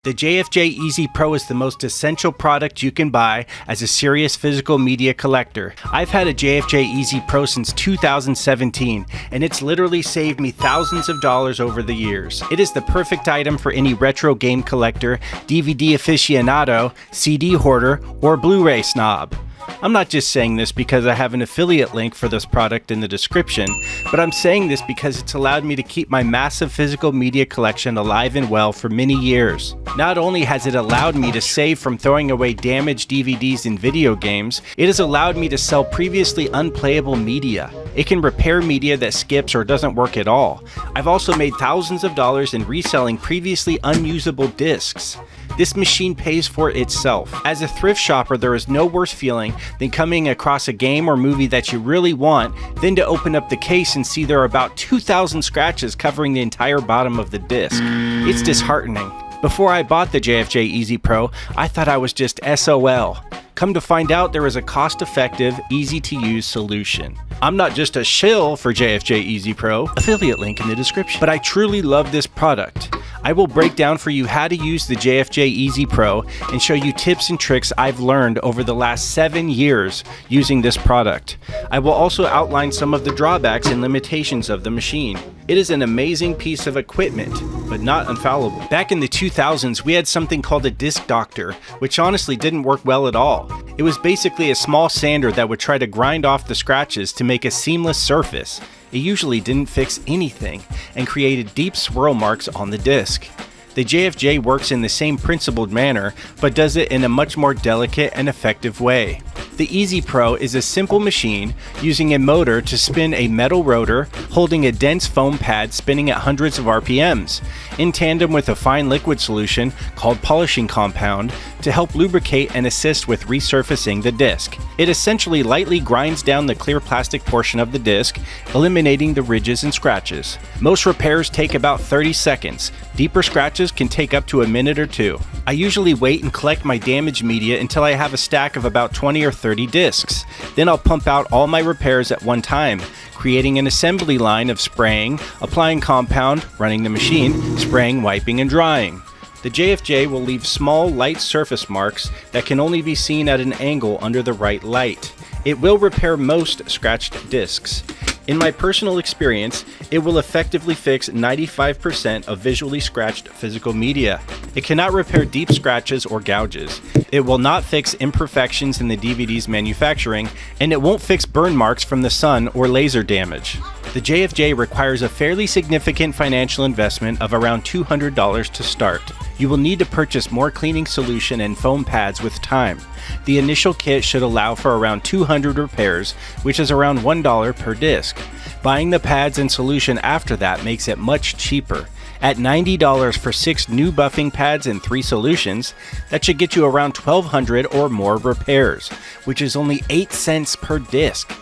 The JFJ Easy Pro is the most essential product you can buy as a serious physical media collector. I've had a JFJ Easy Pro since 2017, and it's literally saved me thousands of dollars over the years. It is the perfect item for any retro game collector, DVD aficionado, CD hoarder, or Blu-ray snob. I'm not just saying this because I have an affiliate link for this product in the description, but I'm saying this because it's allowed me to keep my massive physical media collection alive and well for many years. Not only has it allowed me to save from throwing away damaged DVDs in video games, it has allowed me to sell previously unplayable media. It can repair media that skips or doesn't work at all. I've also made thousands of dollars in reselling previously unusable discs. This machine pays for itself. As a thrift shopper, there is no worse feeling than coming across a game or movie that you really want, then to open up the case and see there are about 2,000 scratches covering the entire bottom of the disc. It's disheartening. Before I bought the JFJ Easy Pro, I thought I was just SOL. Come to find out, there is a cost-effective, easy-to-use solution. I'm not just a shill for JFJ Easy Pro, affiliate link in the description, but I truly love this product. I will break down for you how to use the JFJ Easy Pro and show you tips and tricks I've learned over the last 7 years using this product. I will also outline some of the drawbacks and limitations of the machine. It is an amazing piece of equipment, but not infallible. Back in the 2000s, we had something called a disc doctor, which honestly didn't work well at all. It was basically a small sander that would try to grind off the scratches to make a seamless surface. It usually didn't fix anything and created deep swirl marks on the disc. The JFJ works in the same principled manner, but does it in a much more delicate and effective way. The Easy Pro is a simple machine using a motor to spin a metal rotor holding a dense foam pad spinning at hundreds of RPMs, in tandem with a fine liquid solution called polishing compound to help lubricate and assist with resurfacing the disc. It essentially lightly grinds down the clear plastic portion of the disc, eliminating the ridges and scratches. Most repairs take about 30 seconds. Deeper scratches can take up to a minute or two. I usually wait and collect my damaged media until I have a stack of about 20 or 30 discs. Then I'll pump out all my repairs at one time, creating an assembly line of spraying, applying compound, running the machine, spraying, wiping, and drying. The JFJ will leave small, light surface marks that can only be seen at an angle under the right light. It will repair most scratched discs. In my personal experience, it will effectively fix 95% of visually scratched physical media. It cannot repair deep scratches or gouges. It will not fix imperfections in the DVD's manufacturing, and it won't fix burn marks from the sun or laser damage. The JFJ requires a fairly significant financial investment of around $200 to start. You will need to purchase more cleaning solution and foam pads with time. The initial kit should allow for around 200 repairs, which is around $1 per disc. Buying the pads and solution after that makes it much cheaper. At $90 for 6 new buffing pads and 3 solutions, that should get you around 1,200 or more repairs, which is only 8 cents per disc.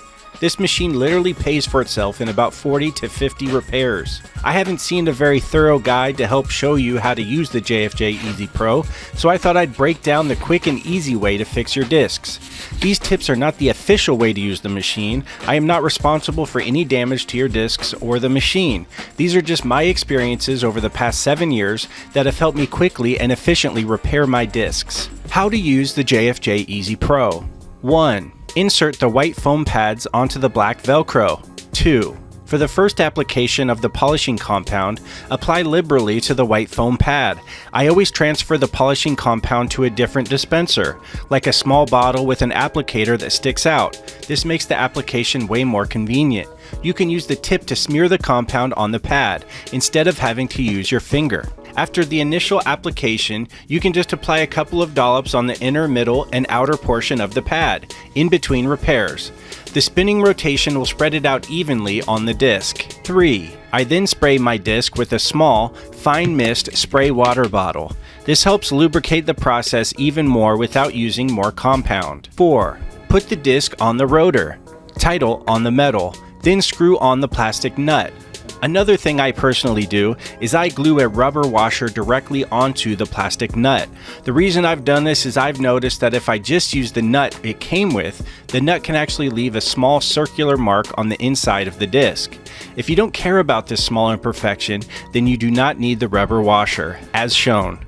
This machine literally pays for itself in about 40 to 50 repairs. I haven't seen a very thorough guide to help show you how to use the JFJ Easy Pro, so I thought I'd break down the quick and easy way to fix your discs. These tips are not the official way to use the machine. I am not responsible for any damage to your discs or the machine. These are just my experiences over the past 7 years that have helped me quickly and efficiently repair my discs. How to use the JFJ Easy Pro. 1. Insert the white foam pads onto the black Velcro. 2. For the first application of the polishing compound, apply liberally to the white foam pad. I always transfer the polishing compound to a different dispenser, like a small bottle with an applicator that sticks out. This makes the application way more convenient. You can use the tip to smear the compound on the pad, instead of having to use your finger. After the initial application, you can just apply a couple of dollops on the inner, middle, and outer portion of the pad, in between repairs. The spinning rotation will spread it out evenly on the disc. 3. I then spray my disc with a small, fine mist spray water bottle. This helps lubricate the process even more without using more compound. 4. Put the disc on the rotor. Title on the metal, then screw on the plastic nut. Another thing I personally do is I glue a rubber washer directly onto the plastic nut. The reason I've done this is I've noticed that if I just use the nut it came with, the nut can actually leave a small circular mark on the inside of the disc. If you don't care about this small imperfection, then you do not need the rubber washer, as shown.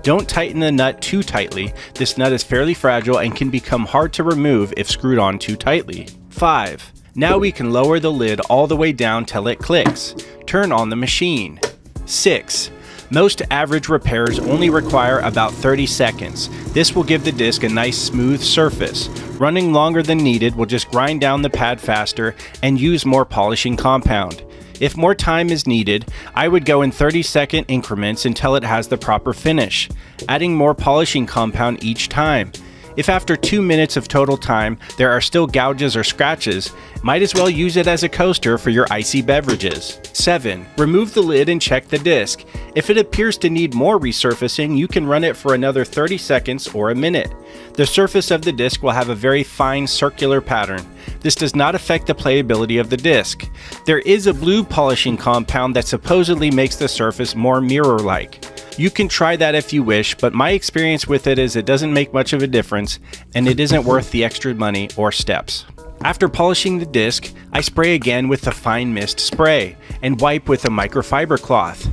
Don't tighten the nut too tightly. This nut is fairly fragile and can become hard to remove if screwed on too tightly. 5. Now we can lower the lid all the way down till it clicks. Turn on the machine. 6. Most average repairs only require about 30 seconds. This will give the disc a nice smooth surface. Running longer than needed will just grind down the pad faster and use more polishing compound. If more time is needed, I would go in 30-second increments until it has the proper finish, adding more polishing compound each time. If after 2 minutes of total time there are still gouges or scratches, might as well use it as a coaster for your icy beverages. 7. Remove the lid and check the disc. If it appears to need more resurfacing, you can run it for another 30 seconds or a minute. The surface of the disc will have a very fine circular pattern. This does not affect the playability of the disc. There is a blue polishing compound that supposedly makes the surface more mirror-like. You can try that if you wish, but my experience with it is it doesn't make much of a difference, and it isn't worth the extra money or steps. After polishing the disc, I spray again with the fine mist spray and wipe with a microfiber cloth.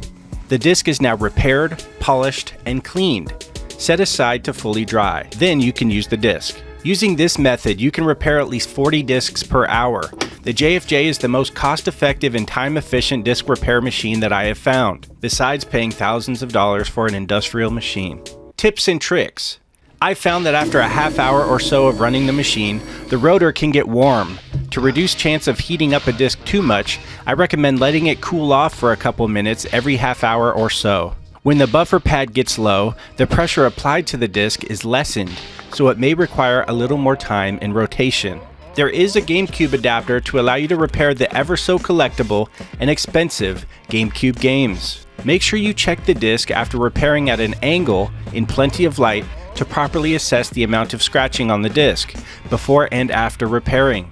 The disc is now repaired, polished, and cleaned. Set aside to fully dry. Then you can use the disc. Using this method, you can repair at least 40 discs per hour. The JFJ is the most cost-effective and time-efficient disc repair machine that I have found, besides paying thousands of dollars for an industrial machine. Tips and tricks. I found that after a half hour or so of running the machine, the rotor can get warm. To reduce chance of heating up a disc too much, I recommend letting it cool off for a couple minutes every half hour or so. When the buffer pad gets low, the pressure applied to the disc is lessened, so it may require a little more time in rotation. There is a GameCube adapter to allow you to repair the ever so collectible and expensive GameCube games. Make sure you check the disc after repairing at an angle in plenty of light to properly assess the amount of scratching on the disc before and after repairing.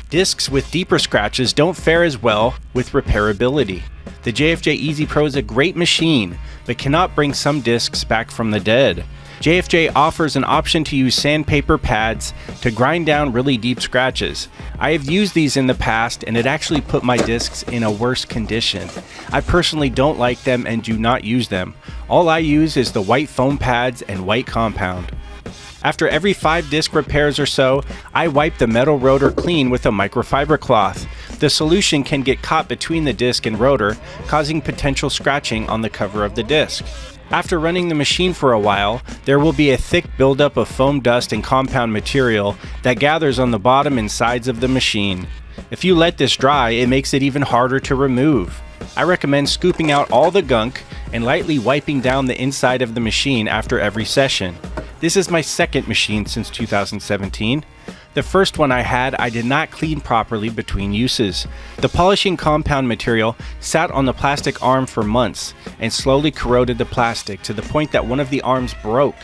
Discs with deeper scratches don't fare as well with repairability. The JFJ Easy Pro is a great machine, but cannot bring some discs back from the dead. JFJ offers an option to use sandpaper pads to grind down really deep scratches. I have used these in the past and it actually put my discs in a worse condition. I personally don't like them and do not use them. All I use is the white foam pads and white compound. After every 5 disc repairs or so, I wipe the metal rotor clean with a microfiber cloth. The solution can get caught between the disc and rotor, causing potential scratching on the cover of the disc. After running the machine for a while, there will be a thick buildup of foam dust and compound material that gathers on the bottom and sides of the machine. If you let this dry, it makes it even harder to remove. I recommend scooping out all the gunk and lightly wiping down the inside of the machine after every session. This is my second machine since 2017. The first one I had, I did not clean properly between uses. The polishing compound material sat on the plastic arm for months and slowly corroded the plastic to the point that one of the arms broke.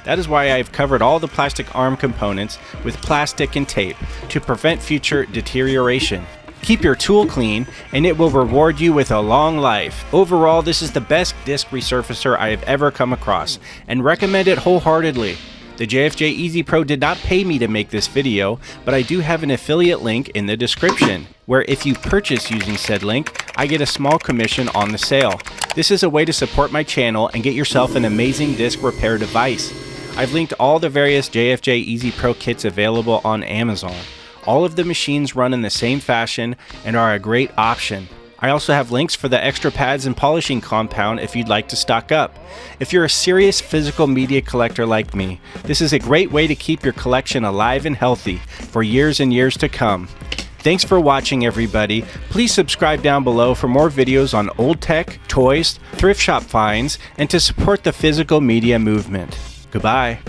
That is why I have covered all the plastic arm components with plastic and tape to prevent future deterioration. Keep your tool clean and it will reward you with a long life. Overall, this is the best disc resurfacer I have ever come across and recommend it wholeheartedly. The JFJ Easy Pro did not pay me to make this video, but I do have an affiliate link in the description, where if you purchase using said link, I get a small commission on the sale. This is a way to support my channel and get yourself an amazing disc repair device. I've linked all the various JFJ Easy Pro kits available on Amazon. All of the machines run in the same fashion and are a great option. I also have links for the extra pads and polishing compound if you'd like to stock up. If you're a serious physical media collector like me, this is a great way to keep your collection alive and healthy for years and years to come. Thanks for watching, everybody. Please subscribe down below for more videos on old tech, toys, thrift shop finds, and to support the physical media movement. Goodbye.